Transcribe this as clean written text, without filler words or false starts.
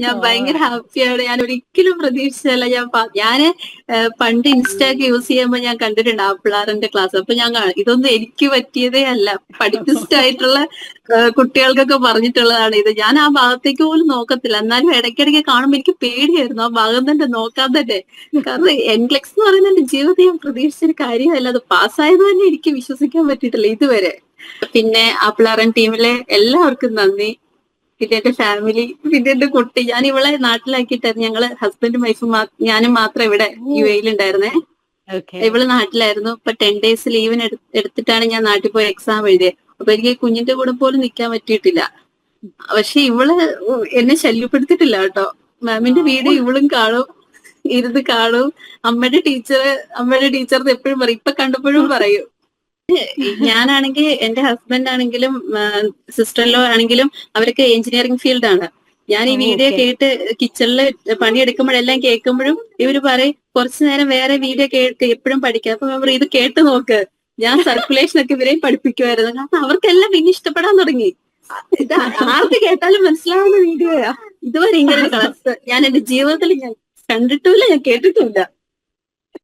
ഞാൻ ഭയങ്കര ഓ ഹാപ്പിയാണ്. ഞാൻ ഒരിക്കലും പ്രതീക്ഷിച്ചല്ല. ഞാന് പണ്ട് ഇൻസ്റ്റ ഒക്കെ യൂസ് ചെയ്യുമ്പോ ഞാൻ കണ്ടിട്ടുണ്ട് ആ പിള്ളേരുടെ ക്ലാസ്. അപ്പൊ ഞാൻ ഇതൊന്നും എനിക്ക് പറ്റിയതേ അല്ല. പഠിപ്പിസ്റ്റ് ആയിട്ടുള്ള കുട്ടികൾക്കൊക്കെ പറഞ്ഞിട്ടുള്ളതാണ് ഇത്. ഞാൻ ആ ഭാഗത്തേക്ക് പോലും നോക്കത്തില്ല. എന്നാലും ഇടയ്ക്കിടയ്ക്ക് കാണുമ്പോ എനിക്ക് പേടിയായിരുന്നു ആ ഭാഗം തന്നെ നോക്കാൻ തന്നെ. കാരണം എൻക്ലെക്സ് എന്ന് പറയുന്നത് എന്റെ ജീവിതത്തിൽ ഞാൻ പ്രതീക്ഷിച്ചൊരു കാര്യമല്ല. അത് പാസ്സായത് തന്നെ എനിക്ക് വിശ്വസിക്കാൻ പറ്റിയിട്ടില്ല ഇതുവരെ. പിന്നെ ആ പിള്ളേരൻ ടീമിലെ എല്ലാവർക്കും നന്ദി. പിന്നെ എന്റെ ഫാമിലി, പിന്നെ എന്റെ കുട്ടി. ഞാൻ ഇവളെ നാട്ടിലാക്കിയിട്ടായിരുന്നു. ഞങ്ങള് ഹസ്ബൻഡും വൈഫും ഞാനും മാത്രം ഇവിടെ യു എയിൽ ഉണ്ടായിരുന്നേ. ഓക്കെ. ഇവള് നാട്ടിലായിരുന്നു. ഇപ്പൊ 10 days ലീവിന് എടുത്തിട്ടാണ് ഞാൻ നാട്ടിൽ പോയി എക്സാം എഴുതിയത്. അപ്പൊ എനിക്ക് കുഞ്ഞിന്റെ കൂടെ പോലും നിൽക്കാൻ പറ്റിയിട്ടില്ല. പക്ഷെ ഇവള് എന്നെ ശല്യപ്പെടുത്തിയിട്ടില്ല കേട്ടോ. മാമിന്റെ വീഡിയോ ഇവളും കാണും, ഇരുന്ന് കാണും. അമ്മയുടെ ടീച്ചർ എപ്പോഴും പറയും, ഇപ്പൊ കണ്ടപ്പോഴും പറയും. ഞാനാണെങ്കിൽ എന്റെ ഹസ്ബൻഡ് ആണെങ്കിലും സിസ്റ്റർ ലോ ആണെങ്കിലും അവരൊക്കെ എഞ്ചിനീയറിംഗ് ഫീൽഡാണ്. ഞാൻ ഈ വീഡിയോ ഓക്കെ. കേട്ട് കിച്ചണില് പണിയെടുക്കുമ്പോഴെല്ലാം കേൾക്കുമ്പോഴും ഇവര് പറയും കുറച്ചു നേരം വേറെ വീഡിയോ കേട്ട് എപ്പോഴും പഠിക്കാം. അപ്പൊ അവർ ഇത് കേട്ട് നോക്ക്. ഞാൻ സർക്കുലേഷൻ ഒക്കെ ഇവരെയും പഠിപ്പിക്കുമായിരുന്നു. കാരണം അവർക്കെല്ലാം പിന്നെ ഇഷ്ടപ്പെടാൻ തുടങ്ങി. ഇത് ആർക്ക് കേട്ടാലും മനസ്സിലാവുന്ന വീഡിയോയാ. ഇതുവരെ ഇങ്ങനെ ഒരു ക്ലാസ് ഞാൻ എന്റെ ജീവിതത്തിൽ ഞാൻ കണ്ടിട്ടുമില്ല, ഞാൻ കേട്ടിട്ടുമില്ല.